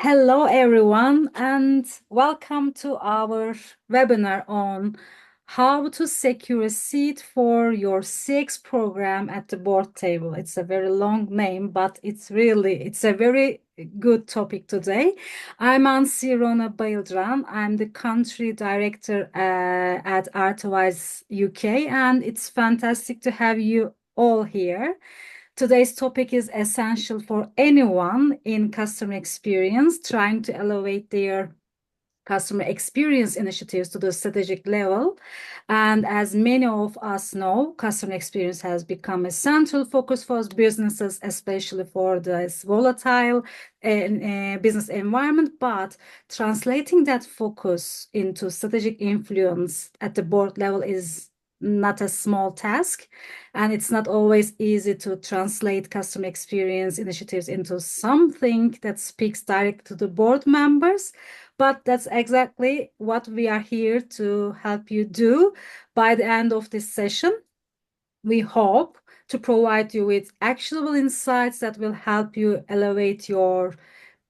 Hello, everyone, and welcome to our webinar on how to secure a seat for your CX program at the board table. It's a very long name, but it's a very good topic today. I'm Ansi Rona Bayıldran. I'm the country director at Artiwise UK, and it's fantastic to have you all here. Today's topic is essential for anyone in customer experience trying to elevate their customer experience initiatives to the strategic level. And as many of us know, customer experience has become a central focus for businesses, especially for this volatile business environment. But translating that focus into strategic influence at the board level is not a small task, and it's not always easy to translate customer experience initiatives into something that speaks direct to the board members. But that's exactly what we are here to help you do. By the end of this session, we hope to provide you with actionable insights that will help you elevate your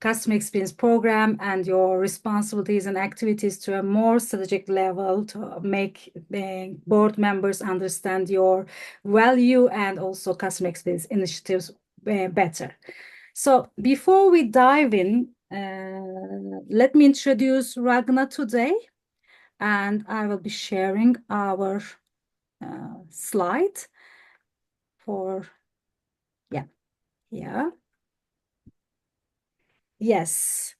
customer experience program and your responsibilities and activities to a more strategic level to make the board members understand your value and also customer experience initiatives better. So before we dive in, let me introduce Ragna today, and I will be sharing our slide for, yeah. Yes.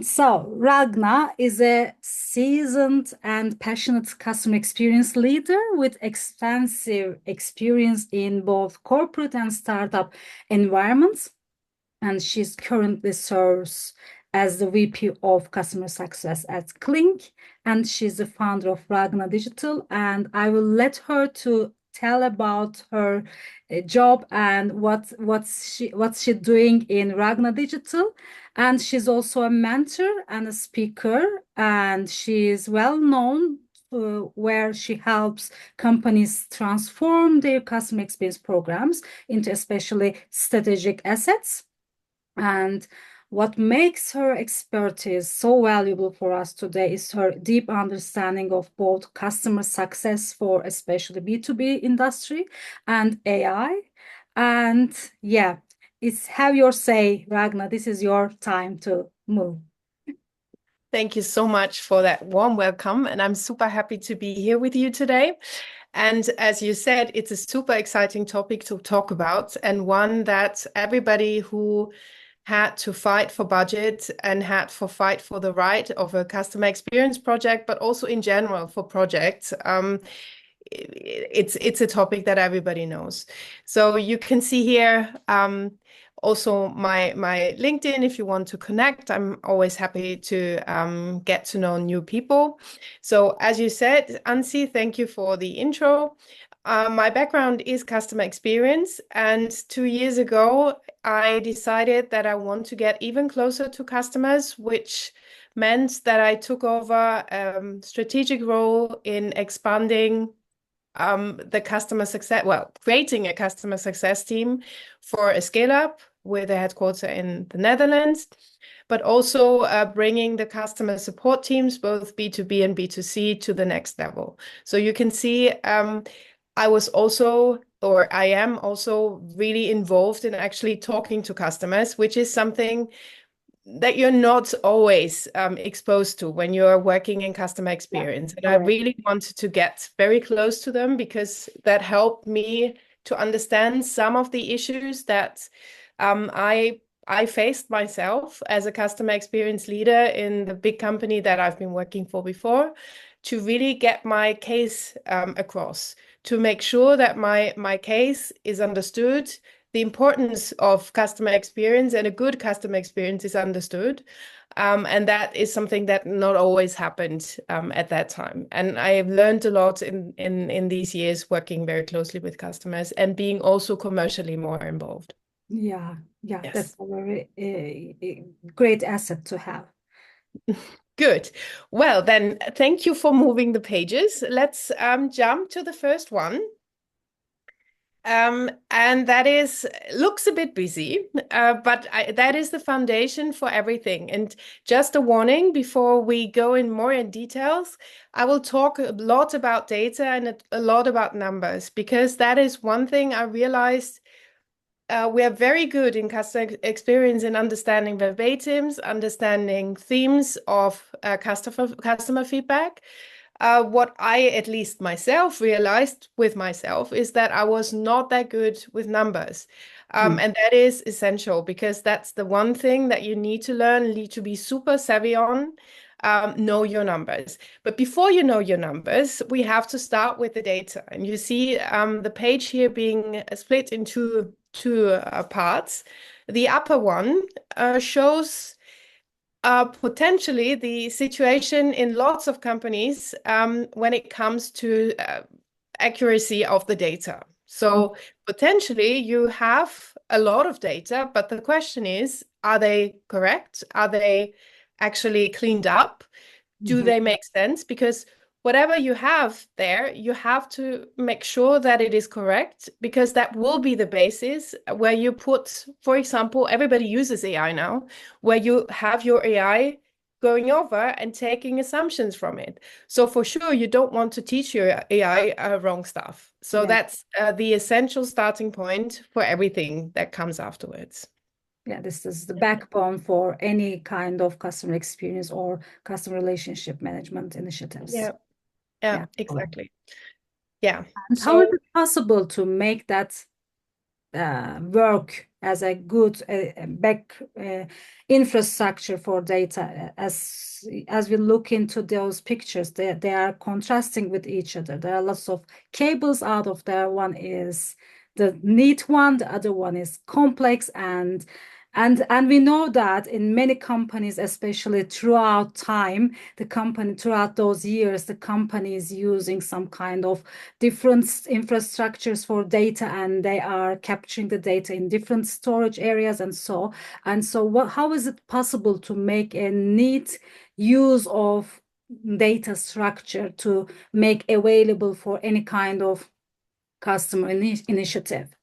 So, Ragna is a seasoned and passionate customer experience leader with extensive experience in both corporate and startup environments. And she's currently serves as the VP of Customer Success at Clink, and she's the founder of Ragna Digital. And I will let her to tell about her job and what's she doing in Ragna Digital. And she's also a mentor and a speaker, and she is well known where she helps companies transform their customer experience programs into especially strategic assets. And what makes her expertise so valuable for us today is her deep understanding of both customer success for especially B2B industry and AI. And yeah, it's have your say, Ragna. This is your time to move. Thank you so much for that warm welcome. And I'm super happy to be here with you today. And as you said, it's a super exciting topic to talk about, and one that everybody who had to fight for budget and had to fight for the right of a customer experience project, but also in general for projects. It's a topic that everybody knows. So you can see here also my LinkedIn if you want to connect. I'm always happy to get to know new people. So as you said, Ansi, thank you for the intro. My background is customer experience, and 2 years ago, I decided that I want to get even closer to customers, which meant that I took over a strategic role in expanding the customer success, well, creating a customer success team for a scale up with a headquarter in the Netherlands, but also bringing the customer support teams, both B2B and B2C, to the next level. So you can see I was also, or I am also really involved in actually talking to customers, which is something that you're not always exposed to when you're working in customer experience. And I Correct. really wanted to get very close to them because that helped me to understand some of the issues that I faced myself as a customer experience leader in the big company that I've been working for before, to really get my case across, to make sure that my case is understood, the importance of customer experience and a good customer experience is understood. And that is something that not always happened at that time. And I have learned a lot in these years working very closely with customers and being also commercially more involved. Yeah, Yes. that's a very great asset to have. Good. Well, then, thank you for moving the pages. Let's jump to the first one. And that is looks a bit busy, but that is the foundation for everything. And just a warning before we go in more in details, I will talk a lot about data and a lot about numbers, because that is one thing I realized we are very good in customer experience in understanding verbatims, understanding themes of customer feedback. What I, at least myself, realized with myself is that I was not that good with numbers. Mm, And that is essential, because that's the one thing that you need to learn, need to be super savvy on. Know your numbers. But before you know your numbers, we have to start with the data. And you see the page here being split into two parts. The upper one shows potentially the situation in lots of companies when it comes to accuracy of the data. mm, So potentially you have a lot of data, but the question is, are they correct? Are they actually cleaned up? Do mhm. they make sense? Because whatever you have there, you have to make sure that it is correct, because that will be the basis where you put, for example, everybody uses AI now, where you have your AI going over and taking assumptions from it. So for sure, you don't want to teach your AI wrong stuff. So Yeah. that's the essential starting point for everything that comes afterwards. Yeah, this is the backbone for any kind of customer experience or customer relationship management initiatives. Yeah, yeah, Yeah, correct. exactly. Yeah. And how is So it possible to make that work as a good back infrastructure for data? As we look into those pictures, they are contrasting with each other. There are lots of cables out of there. One is the neat one, the other one is complex, and we know that in many companies, especially throughout time, the company throughout those years, the company is using some kind of different infrastructures for data, and they are capturing the data in different storage areas and so how is it possible to make a neat use of data structure to make available for any kind of customer initiative?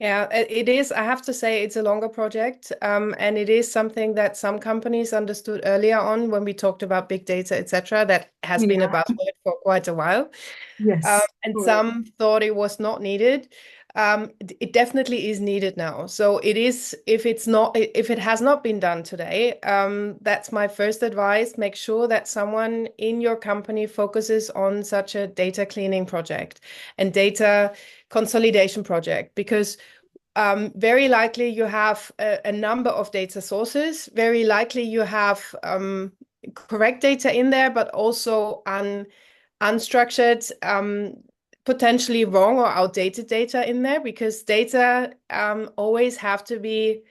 yeah, it is. I have to say it's a longer project, and it is something that some companies understood earlier on when we talked about big data, etc. That has been a Yeah. buzzword for quite a while. Yes, And correct. some thought it was not needed. It definitely is needed now. So it is, if it has not been done today, that's my first advice. Make sure that someone in your company focuses on such a data cleaning project and data consolidation project, because very likely you have a number of data sources. Very likely you have correct data in there, but also unstructured, potentially wrong or outdated data in there, because data always have to be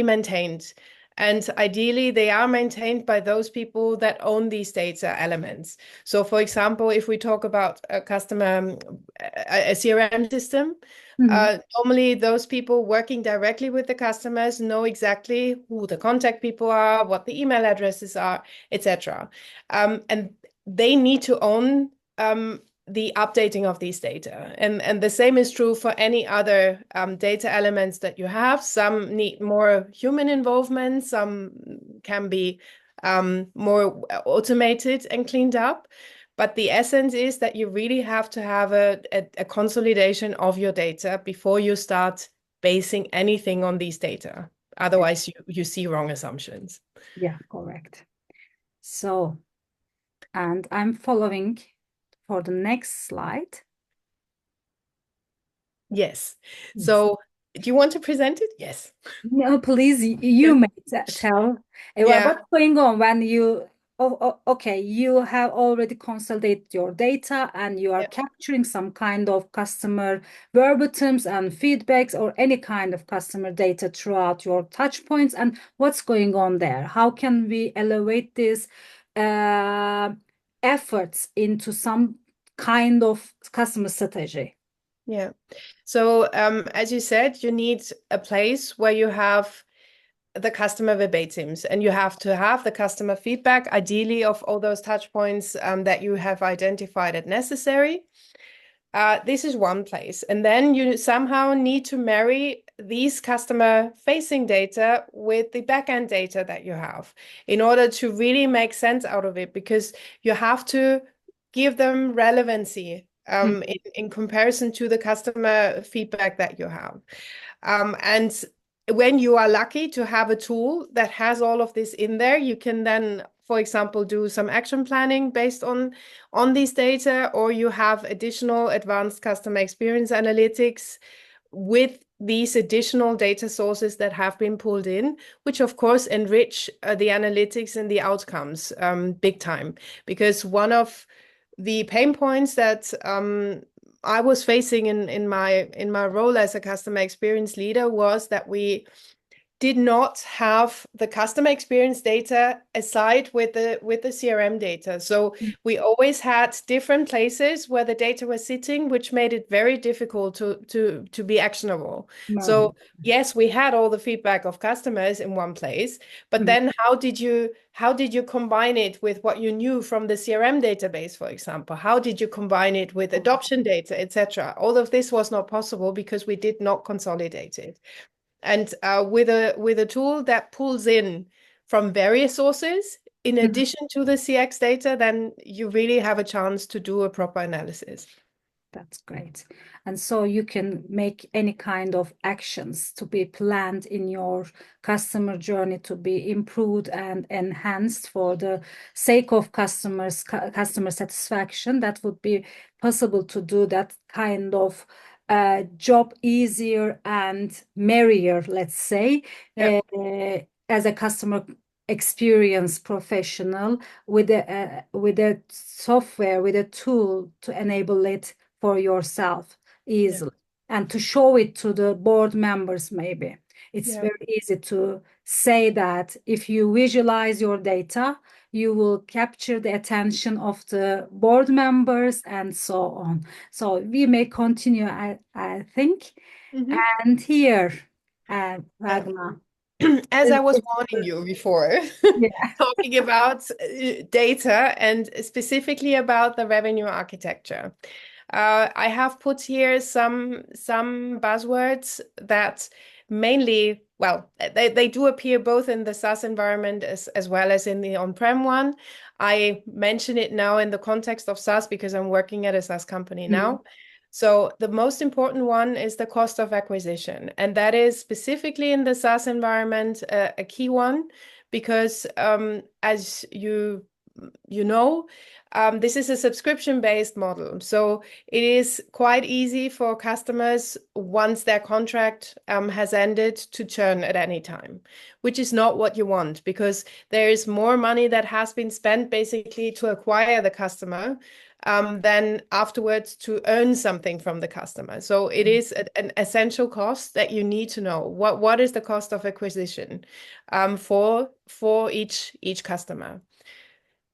maintained. And ideally, they are maintained by those people that own these data elements. So, for example, if we talk about a customer, a CRM system, Mhm. normally those people working directly with the customers know exactly who the contact people are, what the email addresses are, etc. And they need to own the updating of these data. And the same is true for any other data elements that you have. Some need more human involvement, some can be more automated and cleaned up. But the essence is that you really have to have a consolidation of your data before you start basing anything on these data. Otherwise, you see wrong assumptions. Yeah, correct. So, and I'm following for the next slide. Yes. Yes. So, do you want to present it? Yes. No, please, you may tell Yeah. what's going on when you, okay, you have already consolidated your data and you are Yeah. capturing some kind of customer verbatims and feedbacks or any kind of customer data throughout your touch points. And what's going on there? How can we elevate these uh, efforts into some kind of customer strategy? Yeah. So, as you said, you need a place where you have the customer verbatims, and you have to have the customer feedback, ideally of all those touch points that you have identified as necessary. This is one place. And then you somehow need to marry these customer-facing data with the backend data that you have in order to really make sense out of it, because you have to give them relevancy in comparison to the customer feedback that you have. And when you are lucky to have a tool that has all of this in there, you can then, for example, do some action planning based on these data, or you have additional advanced customer experience analytics with these additional data sources that have been pulled in, which of course enrich the analytics and the outcomes big time. Because one of the pain points that I was facing in my role as a customer experience leader was that we did not have the customer experience data aside with the CRM data. So we always had different places where the data was sitting, which made it very difficult to be actionable. No. So yes, we had all the feedback of customers in one place, but Mhm. then how did you combine it with what you knew from the CRM database, for example? How did you combine it with adoption data, etc.? All of this was not possible because we did not consolidate it. And with a tool that pulls in from various sources, in Mhm. addition to the CX data, then you really have a chance to do a proper analysis. That's great. And so you can make any kind of actions to be planned in your customer journey to be improved and enhanced for the sake of customer satisfaction. That would be possible to do that kind of job easier and merrier, let's say, Yeah. uh, as a customer experience professional with a software, with a tool to enable it for yourself Yeah. easily and to show it to the board members maybe. It's Yeah. very easy to say that if you visualize your data, you will capture the attention of the board members and so on. So we may continue, I think. Mhm. And here, Uh, Ragna. As I was warning you before, Yeah. talking about data and specifically about the revenue architecture. I have put here some buzzwords that mainly, well, they do appear both in the SaaS environment as well as in the on-prem one. I mention it now in the context of SaaS because I'm working at a SaaS company Mm, now. So the most important one is the cost of acquisition, and that is specifically in the SaaS environment a key one because as you know, this is a subscription-based model. So it is quite easy for customers, once their contract has ended, to churn at any time, which is not what you want because there is more money that has been spent basically to acquire the customer than afterwards to earn something from the customer. So it is an essential cost that you need to know. What is the cost of acquisition for each customer?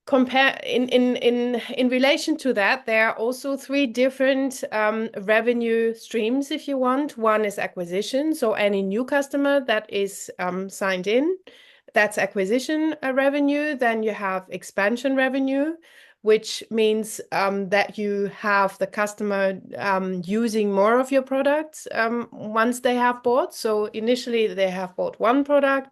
Compare in relation to that, there are also three different revenue streams, if you want. One is acquisition, so any new customer that is signed in, that's acquisition revenue. Then you have expansion revenue, which means that you have the customer using more of your products once they have bought. So initially they have bought one product,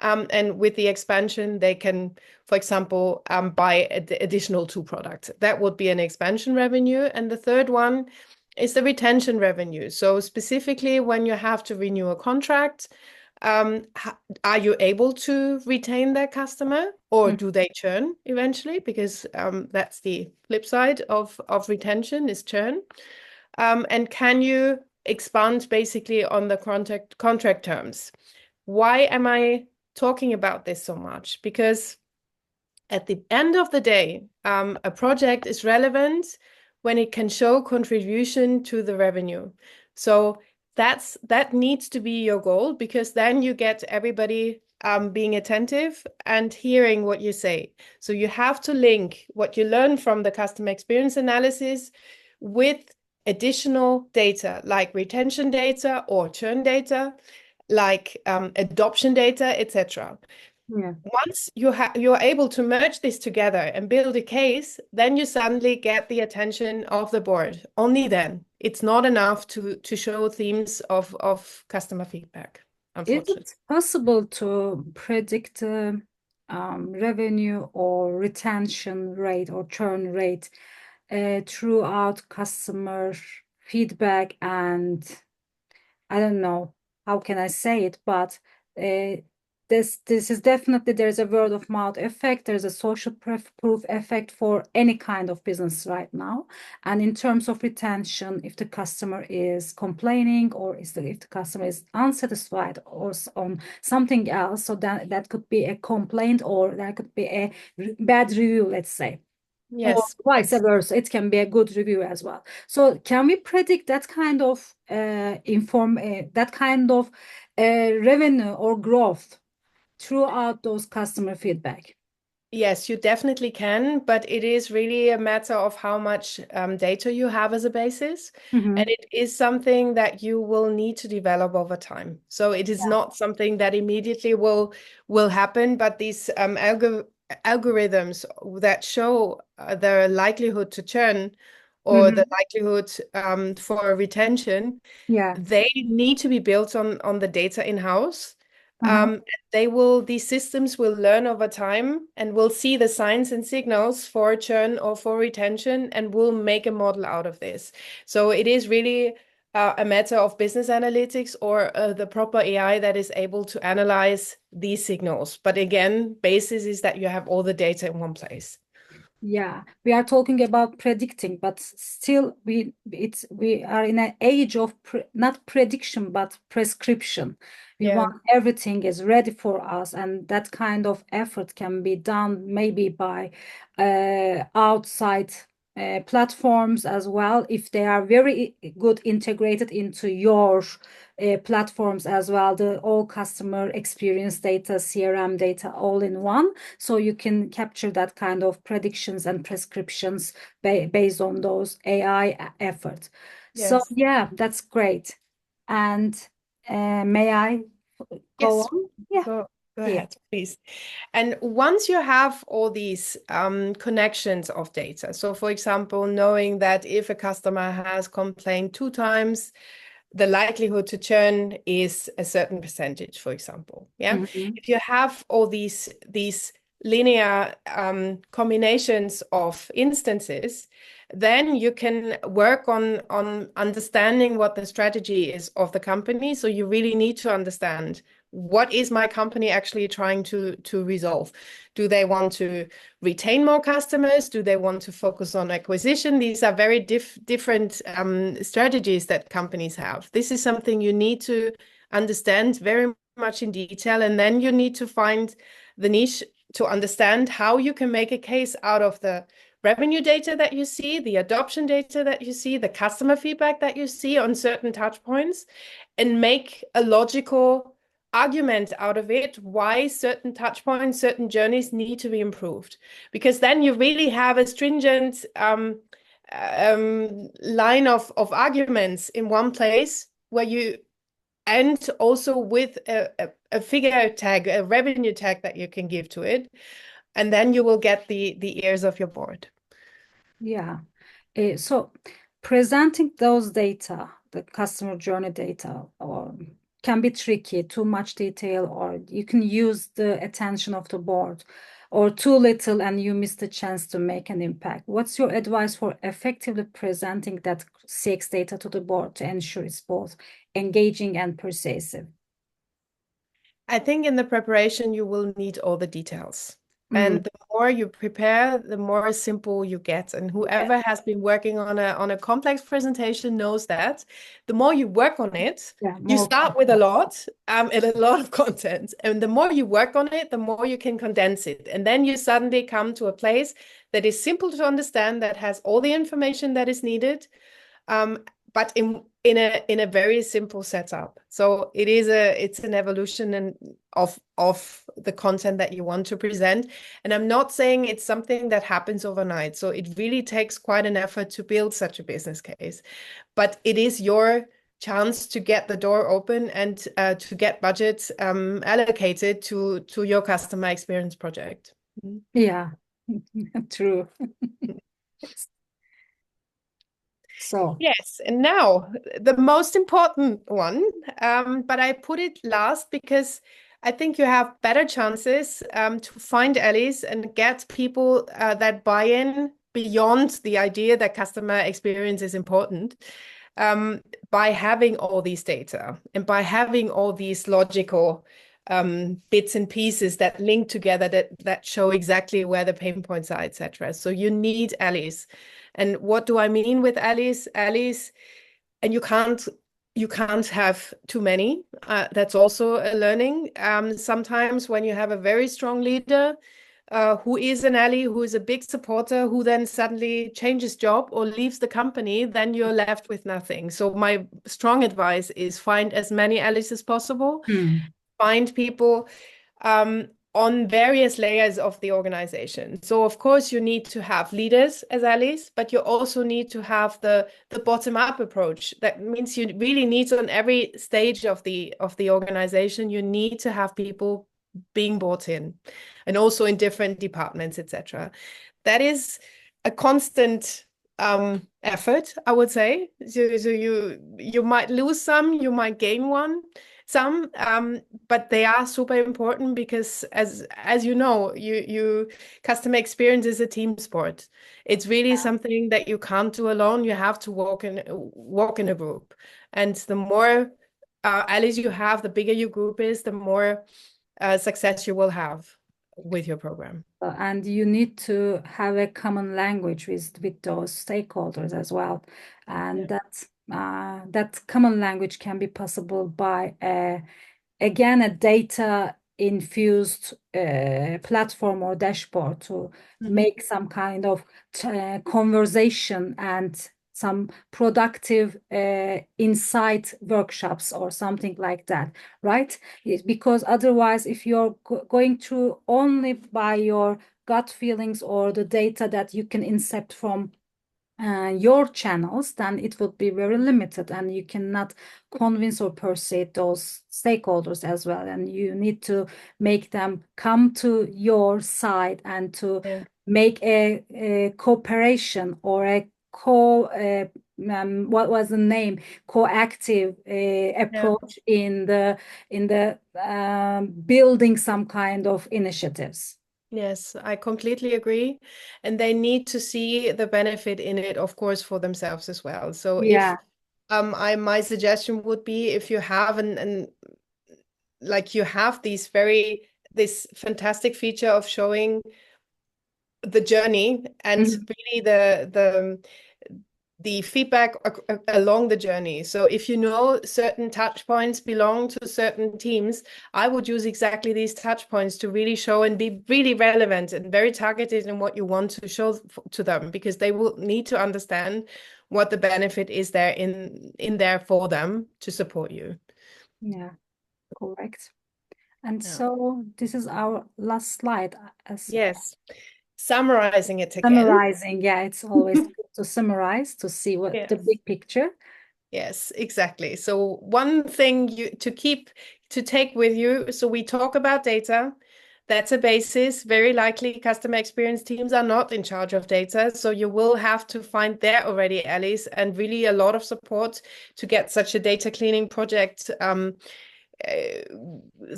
and with the expansion, they can, for example, buy additional two products. That would be an expansion revenue. And the third one is the retention revenue. So specifically, when you have to renew a contract, um, are you able to retain that customer, or mm, do they churn eventually? Because that's the flip side of retention is churn. And can you expand basically on the contract terms? Why am I talking about this so much? Because at the end of the day, a project is relevant when it can show contribution to the revenue. So that needs to be your goal because then you get everybody being attentive and hearing what you say. So you have to link what you learn from the customer experience analysis with additional data like retention data or churn data, like adoption data, etc. Yeah. Once you're able to merge this together and build a case, then you suddenly get the attention of the board. Only then. It's not enough to show themes of customer feedback, Is unfortunately. it possible to predict revenue or retention rate or churn rate throughout customer feedback and I don't know how can I say it, but uh, this is definitely there's a word of mouth effect. There's a social proof effect for any kind of business right now. And in terms of retention, if the customer is complaining or if the customer is unsatisfied or on something else, so that could be a complaint or that could be a bad review, let's say. Or Yes, vice yes. versa, it can be a good review as well. So can we predict that kind of that kind of revenue or growth throughout those customer feedback? Yes, you definitely can, but it is really a matter of how much data you have as a basis. And Hmm. it is something that you will need to develop over time. So it is Yeah. not something that immediately will happen, but these algorithms that show the likelihood to churn or the Hmm. likelihood for retention, Yeah. they need to be built on the data in-house. Uh-huh. These systems will learn over time and will see the signs and signals for churn or for retention and will make a model out of this. So it is really a matter of business analytics or the proper AI that is able to analyze these signals. But again, basis is that you have all the data in one place. Yeah, we are talking about predicting, but still we are in an age of not prediction but prescription. We Yeah. want everything is ready for us, and that kind of effort can be done maybe by outside platforms as well if they are very good integrated into your platforms as well. The all customer experience data, CRM data, all in one, so you can capture that kind of predictions and prescriptions based on those AI efforts. So Yes. yeah, that's great. And may I go Yes. on? Yeah, Go yeah. ahead, please. And once you have all these connections of data, so for example, knowing that if a customer has complained 2 times, the likelihood to churn is a certain percentage, for example. Yeah. Mhm. If you have all these linear combinations of instances, then you can work on understanding what the strategy is of the company. So you really need to understand what is my company actually trying to resolve. Do they want to retain more customers? Do they want to focus on acquisition? These are very different strategies that companies have. This is something you need to understand very much in detail, and then you need to find the niche to understand how you can make a case out of the revenue data that you see, the adoption data that you see, the customer feedback that you see on certain touch points, and make a logical argument out of it why certain touch points, certain journeys need to be improved. Because then you really have a stringent line of arguments in one place where you and also with a figure tag, a revenue tag that you can give to it. And then you will get the ears of your board. Yeah. So presenting those data, the customer journey data, or can be tricky, too much detail, or you can use the attention of the board, or too little and you miss the chance to make an impact. What's your advice for effectively presenting that CX data to the board to ensure it's both engaging and persuasive? I think in the preparation, you will need all the details. Mm, And the more you prepare, the more simple you get. And yeah, whoever has been working on a complex presentation knows that the more you work on it, yeah, you more start with a lot and a lot of content. And the more you work on it, the more you can condense it. And then you suddenly come to a place that is simple to understand, that has all the information that is needed, um, but in a very simple setup. So it's an evolution of the content that you want to present. And I'm not saying it's something that happens overnight. So it really takes quite an effort to build such a business case. But it is your chance to get the door open and to get budgets allocated to your customer experience project. Mhm. Yeah, true. So, Yes, and now the most important one, but I put it last because I think you have better chances to find allies and get people that buy in beyond the idea that customer experience is important um, by having all these data and by having all these logical bits and pieces that link together that show exactly where the pain points are, etc. So you need allies. And what do I mean with allies? Allies, and you can't have too many. That's also a learning. Sometimes when you have a very strong leader who is an ally, who is a big supporter, who then suddenly changes job or leaves the company, then you're left with nothing. So my strong advice is find as many allies as possible, hmm, find people um, on various layers of the organization. So of course you need to have leaders as allies, but you also need to have the bottom up approach. That means you really need on every stage of the organization, you need to have people being brought in, and also in different departments, etc. That is a constant effort, I would say. So you might lose some, you might gain some, but they are super important because as you know, you customer experience is a team sport. It's really something that you can't do alone. You have to walk in a group, and the more allies you have, the bigger your group is, the more success you will have with your program. and you need to have a common language with those stakeholders as well, and Yeah. that common language can be possible by again a data infused platform or dashboard to Mhm. make some kind of conversation and some productive insight workshops or something like that, right? Because otherwise if you're going through only by your gut feelings or the data that you can incept from your channels, then it would be very limited and you cannot convince or persuade those stakeholders as well. And you need to make them come to your side and to Yeah. make a cooperation or a what was the name, coactive Yeah. approach in the building some kind of initiatives. Yes, I completely agree. And they need to see the benefit in it, of course, for themselves as well. So if Yeah. I my suggestion would be if you have an like you have this fantastic feature of showing the journey and Mhm. really the feedback along the journey. So if you know certain touch points belong to certain teams, I would use exactly these touch points to really show and be really relevant and very targeted in what you want to show to them, because they will need to understand what the benefit is there in there for them to support you. Yeah, correct. And Yeah. so this is our last slide as Yes. Summarizing it again. summarizing. Yeah, it's always good to summarize to see what the Yes. big picture. Yes, exactly. So one thing to take with you, so we talk about data. That's a basis. Very likely customer experience teams are not in charge of data. So you will have to find there already allies and really a lot of support to get such a data cleaning project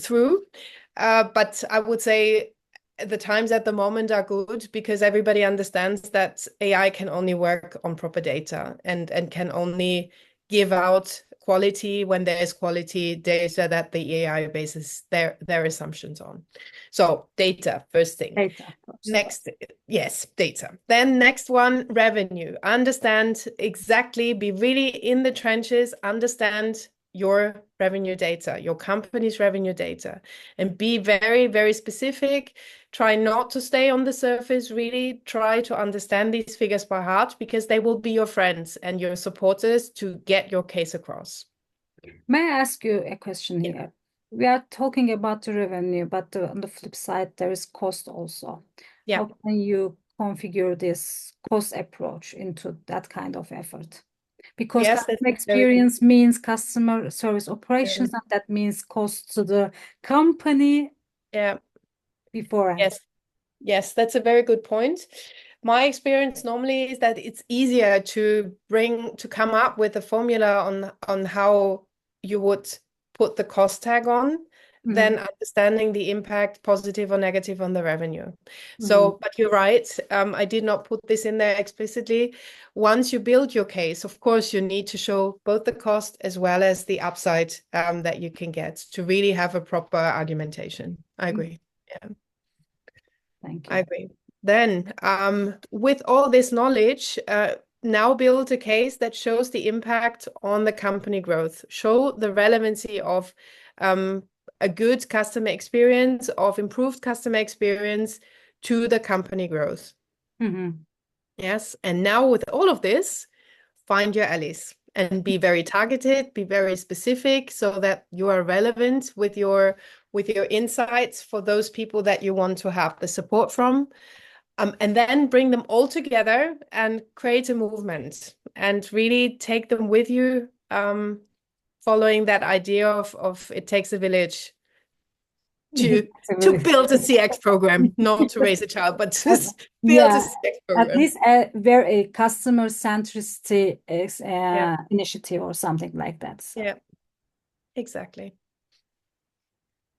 through. But I would say the times at the moment are good because everybody understands that AI can only work on proper data and can only give out quality when there is quality data that the AI bases their assumptions on. So data, first thing. Data first. Next, yes, data. Then next one, revenue. Understand exactly, be really in the trenches, understand your revenue data, your company's revenue data, and be very, very specific. Try not to stay on the surface, really try to understand these figures by heart because they will be your friends and your supporters to get your case across. May I ask you a question Yeah. here? We are talking about the revenue, but on the flip side, there is cost also. Yeah. How can you configure this cost approach into that kind of effort? because Yes, that's customer very good. experience means customer service Yeah. operations, and that means cost to the company Yeah. beforehand. Yes. Yes, that's a very good point. My experience normally is that it's easier to come up with a formula on how you would put the cost tag on Mhm, than understanding the impact, positive or negative, on the revenue. mhm, So, but you're right. I did not put this in there explicitly. Once you build your case, of course, you need to show both the cost as well as the upside that you can get to really have a proper argumentation. I mhm. agree. Yeah. Thank I you. agree. Then, with all this knowledge, now build a case that shows the impact on the company growth, show the relevancy of um, a good customer experience, of improved customer experience to the company growth. Mhm. Yes. And now with all of this, find your allies and be very targeted, be very specific so that you are relevant with your insights for those people that you want to have the support from. And then bring them all together and create a movement and really take them with you, following that idea of it takes a village to Flexibility. build a CX program, not to raise a child, but to At- build a Yeah, CX at program. least a very customer centricity Yeah, initiative or something like that. So, yeah, exactly.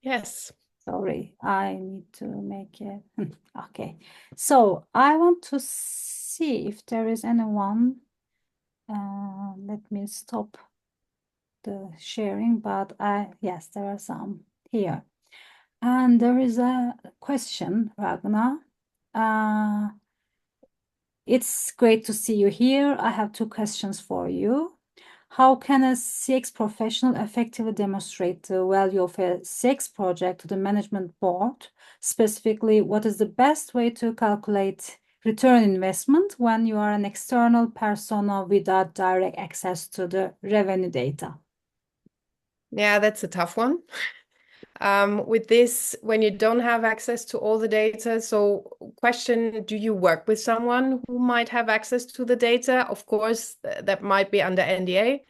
Yes. sorry, I need to make it. Okay. So I want to see if there is anyone. Let me stop the sharing, but yes, there are some here. And there is a question, Ragna. Uh, it's great to see you here. I have two questions for you. How can a CX professional effectively demonstrate the value of a CX project to the management board? Specifically, what is the best way to calculate return on investment when you are an external persona without direct access to the revenue data? Yeah, that's a tough one. With this, when you don't have access to all the data, so question, do you work with someone who might have access to the data? Of course, that might be under NDA.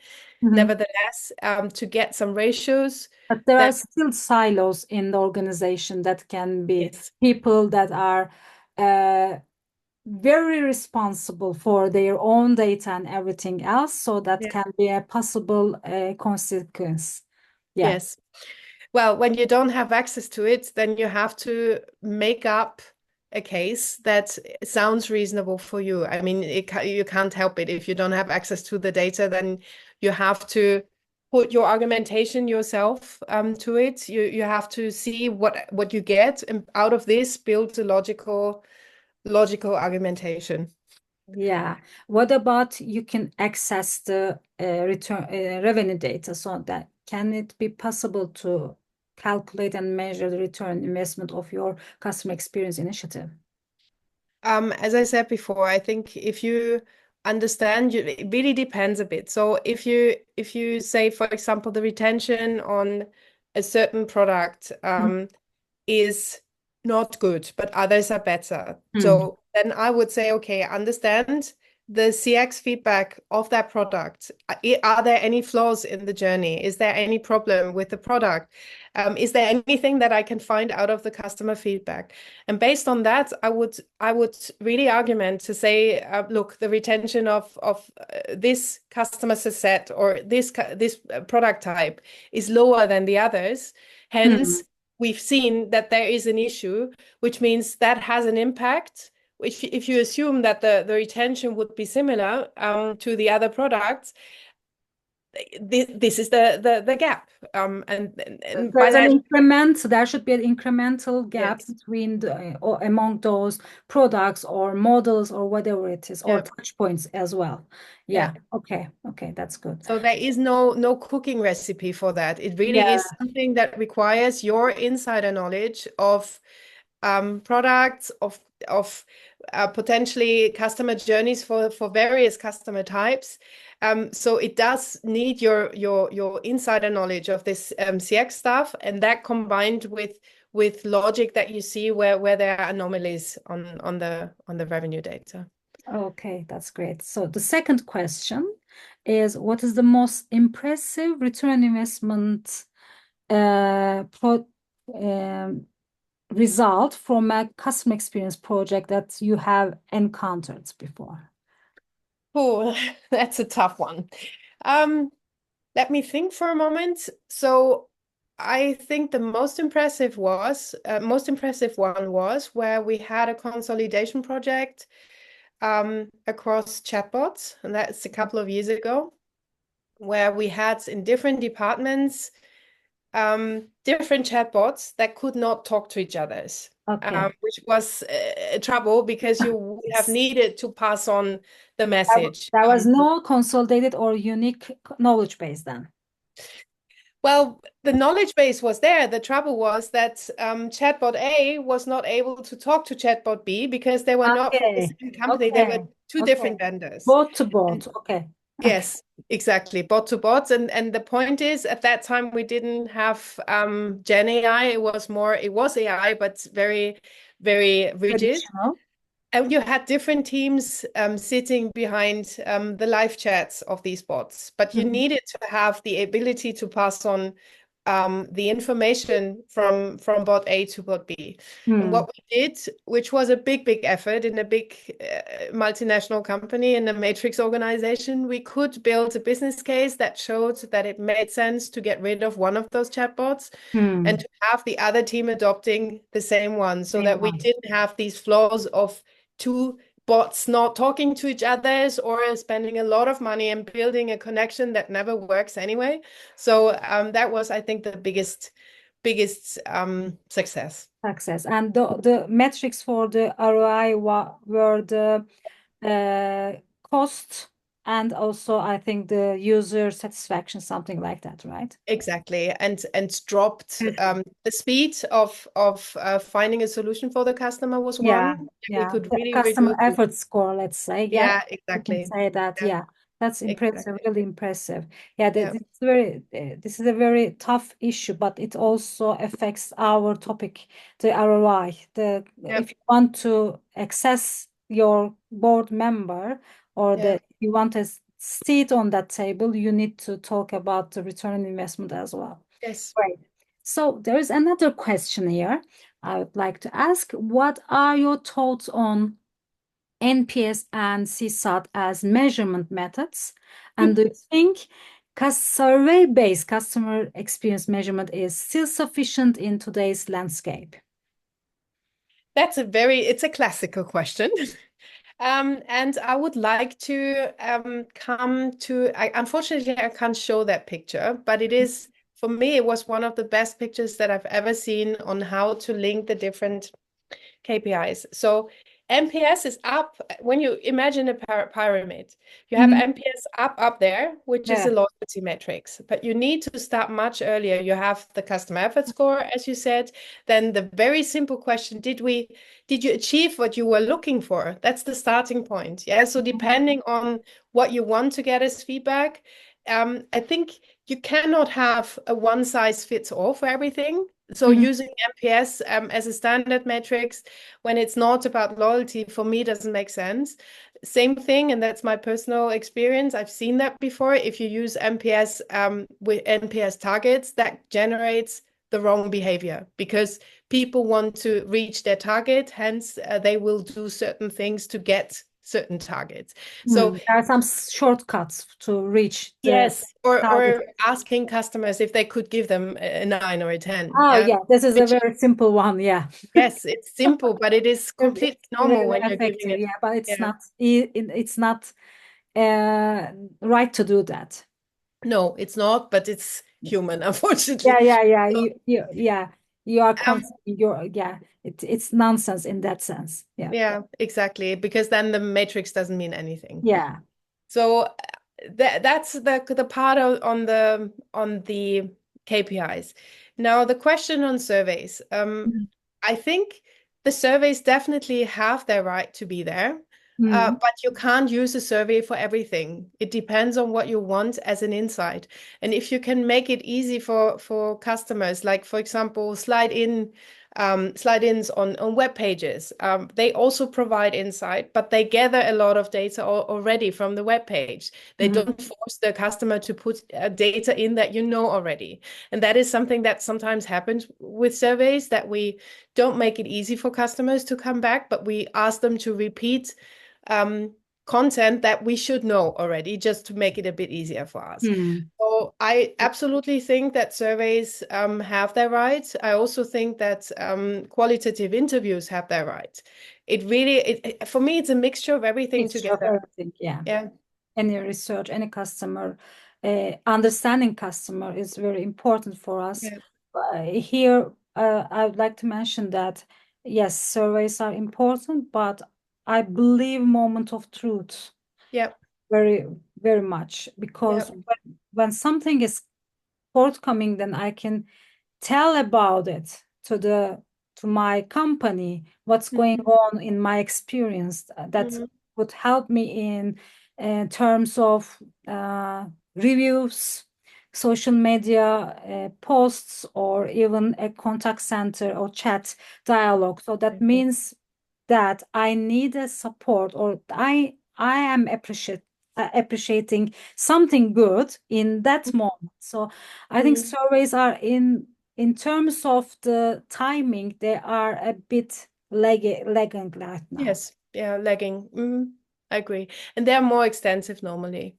Mhm. Nevertheless, to get some ratios But there are that, still silos in the organization that can be yes, people that are uh, very responsible for their own data and everything else. So that yeah, can be a possible consequence. Yeah. yes. Well, when you don't have access to it, then you have to make up a case that sounds reasonable for you. I mean, you can't help it. If you don't have access to the data, then you have to put your argumentation yourself to it. You have to see what you get, and out of this, build a logical argumentation. Yeah. What about you can access the return revenue data so that can it be possible to calculate and measure the return investment of your customer experience initiative? As I said before, I think if you understand, it really depends a bit. So if you say, for example, the retention on a certain product is not good, but others are better. Mm-hmm. So then I would say, okay, understand the CX feedback of that product. Are there any flaws in the journey? Is there any problem with the product? Is there anything that I can find out of the customer feedback? And based on that, I would really argument to say, look, the retention of this customer set or this product type is lower than the others. Hence, we've seen that there is an issue, which means that has an impact. If you assume that the retention would be similar to the other products, this is the gap. And by There's an that, increment, there should be an incremental gap yes, between the, or among those products or models or whatever it is, or yeah, touch points as well. yeah. Yeah, okay, okay, that's good. So there is no cooking recipe for that. It really Yeah. is something that requires your insider knowledge of products, of potentially customer journeys for various customer types. So it does need your insider knowledge of this CX stuff, and that combined with logic that you see where there are anomalies on the revenue data. Okay, that's great. So the second question is, what is the most impressive return on investment pro result from a customer experience project that you have encountered before? Oh, that's a tough one. Um, Let me think for a moment. So I think the most impressive one was where we had a consolidation project across chatbots, and that's a couple of years ago, where we had in different departments different chatbots that could not talk to each other, Okay. which was trouble because you would have needed to pass on the message. There was no consolidated or unique knowledge base then. Well, the knowledge base was there. The trouble was that chatbot A was not able to talk to chatbot B because they were not from the Okay. same company. They were Okay. two Okay. different vendors. Both to And both. Okay. Okay. yes, exactly, bot to bots. And the point is, at that time we didn't have Gen AI. It was AI, but very, very rigid. Traditional. And you had different teams sitting behind the live chats of these bots, but you Mhm. needed to have the ability to pass on the information from bot A to bot B. And Hmm. what we did, which was a big, big effort in a big multinational company in a matrix organization, we could build a business case that showed that it made sense to get rid of one of those chatbots and Hmm. to have the other team adopting the same one so Same that we one. didn't have these flows of two bots not talking to each others or spending a lot of money and building a connection that never works anyway. So that was, I think, the biggest success. Success. And the metrics for the ROI were the cost and also I think the user satisfaction, something like that, right? Exactly, and dropped Perfect. the speed of finding a solution for the customer was Yeah, one. We yeah. could The really customer reduce. effort score, let's say. Yeah, Yeah, we can exactly. say that. Yeah, Yeah, that's impressive, exactly. really impressive. Yeah, Yeah, this is a very tough issue, but it also affects our topic, the ROI. yeah, If you want to access your board member or yeah. you want a seat on that table, you need to talk about the return on investment as well. Yes. Right. So there is another question here. I would like to ask, what are your thoughts on NPS and CSAT as measurement methods? And do you think survey-based customer experience measurement is still sufficient in today's landscape? It's a classical question. And I would like to unfortunately, I can't show that picture, but it is, for me, it was one of the best pictures that I've ever seen on how to link the different KPIs. So NPS is up. When you imagine a pyramid, you have Mhm. NPS up there, which is a Yeah. loyalty metrics. But you need to start much earlier. You have the customer effort score, as you said. Then the very simple question: did you achieve what you were looking for? That's the starting point. Yeah. So depending on what you want to get as feedback, I think you cannot have a one size fits all for everything. So Mhm. using NPS as a standard metrics when it's not about loyalty for me doesn't make sense. Same thing, and that's my personal experience. I've seen that before. If you use NPS with NPS targets, that generates the wrong behavior because people want to reach their target, hence they will do certain things to get certain targets. So There are some shortcuts to reach the yes, target. or asking customers if they could give them a 9 or a 10. Oh, Yeah. yeah, this is a Which very simple one. Yeah. yes, it's simple, but it is completely It's normal really when you're giving effective. it. Yeah, but Yeah. it's not uh, right to do that. No, it's not, but it's human, Yeah, unfortunately. yeah, yeah. So, Yeah. You are um, confusing yeah. It's nonsense in that sense. Yeah. yeah, exactly. Because then the matrix doesn't mean anything. Yeah. So that's the part on the KPIs. Now the question on surveys. I think the surveys definitely have their right to be there, Mm-hmm. but you can't use a survey for everything. It depends on what you want as an insight. And if you can make it easy for customers, like for example, slide in slide-ins on web pages. They also provide insight, but they gather a lot of data already from the web page. They Mhm. don't force the customer to put data in that you know already. And that is something that sometimes happens with surveys, that we don't make it easy for customers to come back, but we ask them to repeat um, content that we should know already, just to make it a bit easier for us. Hmm. So I absolutely think that surveys have their rights. I also think that qualitative interviews have their rights. It really, for me, it's a mixture of everything Mixture of together. everything, yeah. Yeah, Any research, any customer, understanding customer is very important for us. yeah, Here, I would like to mention that yes, surveys are important, but I believe moment of truth yeah, very, very much yeah. because when something is forthcoming, then I can tell about it to my company, what's going Mhm, on in my experience. That mhm, would help me in terms of reviews, social media posts, or even a contact center or chat dialogue. So that means that I need a support, or I am appreciating something good in that moment. So I think mhm. surveys are in terms of the timing, they are a bit lagging right now. Yes, yeah, lagging. I agree. And they're more extensive normally.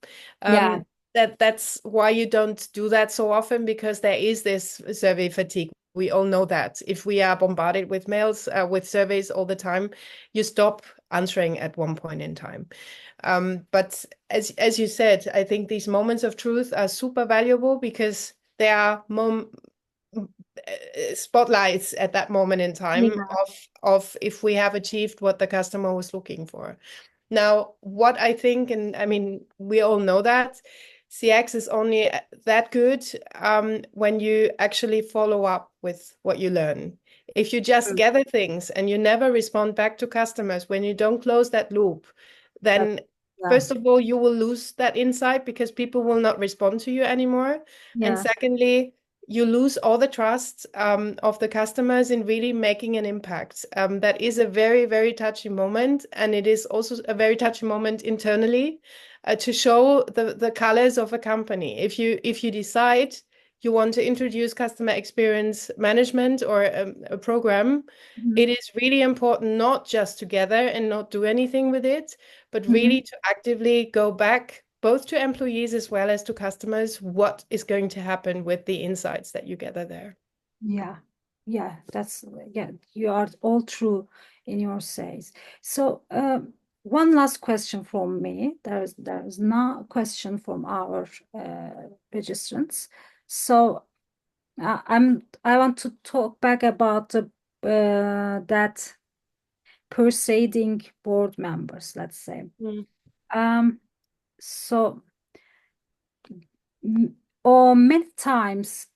Yeah. That's why you don't do that so often, because there is this survey fatigue. We all know that. If we are bombarded with mails, with surveys all the time, you stop answering at one point in time. But as you said, I think these moments of truth are super valuable because they are spotlights at that moment in time Yeah. of if we have achieved what the customer was looking for. Now, what I think, and I mean, we all know that CX is only that good when you actually follow up with what you learn. If you just Mm. gather things and you never respond back to customers, when you don't close that loop, That, then yeah. first of all, you will lose that insight because people will not respond to you anymore. And Yeah. secondly, you lose all the trust of the customers in really making an impact. That is a very, very touchy moment. And it is also a very touchy moment internally to show the colors of a company. If you decide you want to introduce customer experience management or a program, Mhm. it is really important not just to gather and not do anything with it, but Mhm. really to actively go back both to employees as well as to customers what is going to happen with the insights that you gather there. Yeah. Yeah, yeah, you are all true in your says. So one last question from me. There is no question from our registrants. So I want to talk back about that persuading board members, let's say. Mm, Um, so or many times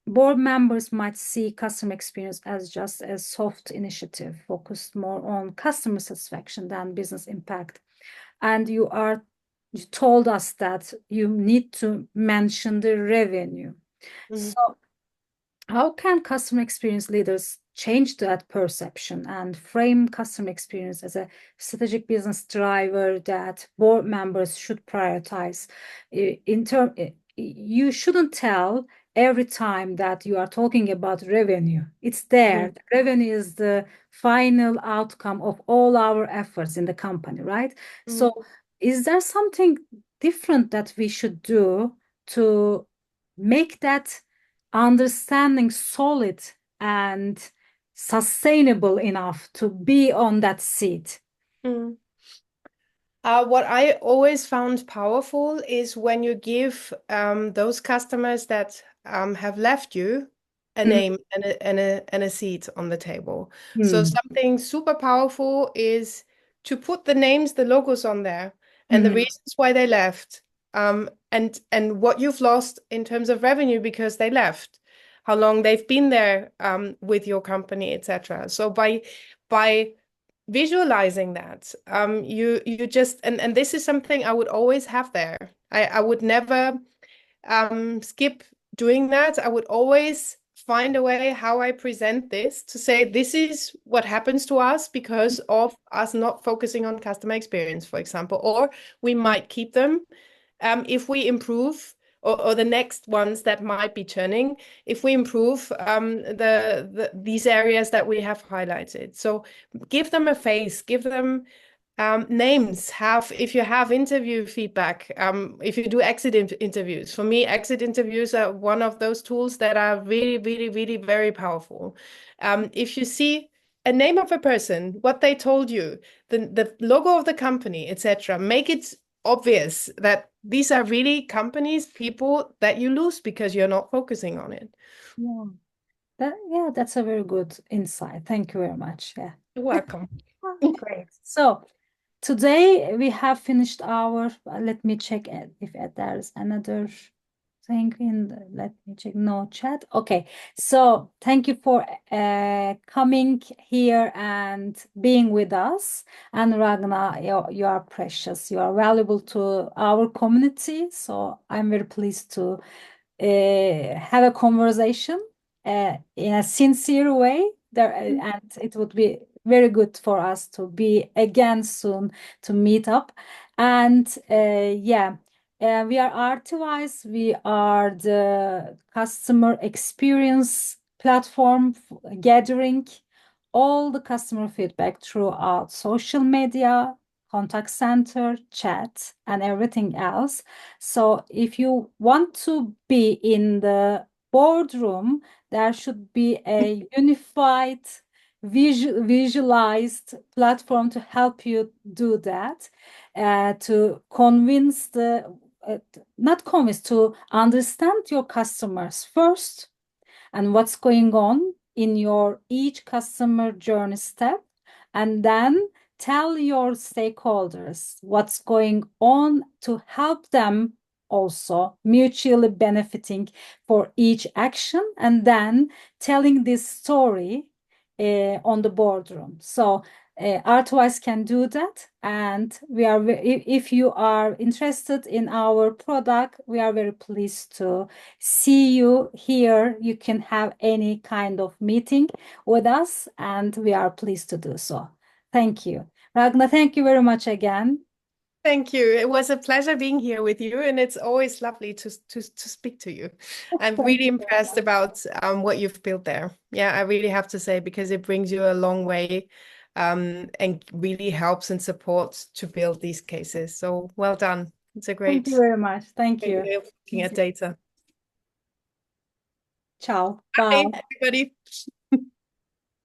board members might see customer experience as just a soft initiative focused more on customer satisfaction than business impact. And you told us that you need to mention the revenue. mm, So how can customer experience leaders change that perception and frame customer experience as a strategic business driver that board members should prioritize? You shouldn't tell every time that you are talking about revenue. It's there. mm, The revenue is the final outcome of all our efforts in the company, right? mm, So, is there something different that we should do to make that understanding solid and sustainable enough to be on that seat? mm. What I always found powerful is when you give those customers that have left you a name and a seat on the table. So Mm-hmm. something super powerful is to put the names, the logos on there, and the Mm-hmm. reasons why they left, and what you've lost in terms of revenue because they left, how long they've been there with your company, etc. So by visualizing that you just and this is something I would always have there. I would never skip doing that. I would always find a way how I present this to say this is what happens to us because of us not focusing on customer experience, for example, or we might keep them if we improve, or the next ones that might be churning, if we improve these areas that we have highlighted. So give them a face, give them names. Have if you have interview feedback, if you do exit interviews. For me, exit interviews are one of those tools that are really, really, really very powerful. If you see a name of a person, what they told you, the logo of the company, etc., make it obvious that these are really companies, people that you lose because you're not focusing on it. Yeah. Yeah, that's a very good insight. Thank you very much. Yeah. You're welcome. Great. So today we have finished our, let me check if there's another thing in the, let me check, no chat. Okay. So thank you for coming here and being with us. And Ragna, you are precious. You are valuable to our community. So I'm very pleased to have a conversation in a sincere way there, and it would be very good for us to be again soon to meet up. And yeah, we are Artiwise. We are the customer experience platform gathering all the customer feedback throughout social media, contact center, chat, and everything else. So if you want to be in the boardroom, there should be a unified, visualized platform to help you do that, to convince not convince, to understand your customers first and what's going on in your each customer journey step, and then tell your stakeholders what's going on to help them also mutually benefiting for each action, and then telling this story on the boardroom. So Artwise can do that, and we are if you are interested in our product, we are very pleased to see you here. You can have any kind of meeting with us, and we are pleased to do so. Thank you. Ragnar, thank you very much again. Thank you. It was a pleasure being here with you, and it's always lovely to speak to you. I'm Thank really you very impressed much. about what you've built there. Yeah, I really have to say, because it brings you a long way, and really helps and supports to build these cases. So well done. It's a Thank you great, very much. Thank great you. way of looking Thank at you. data. Ciao. Bye, Bye. everybody.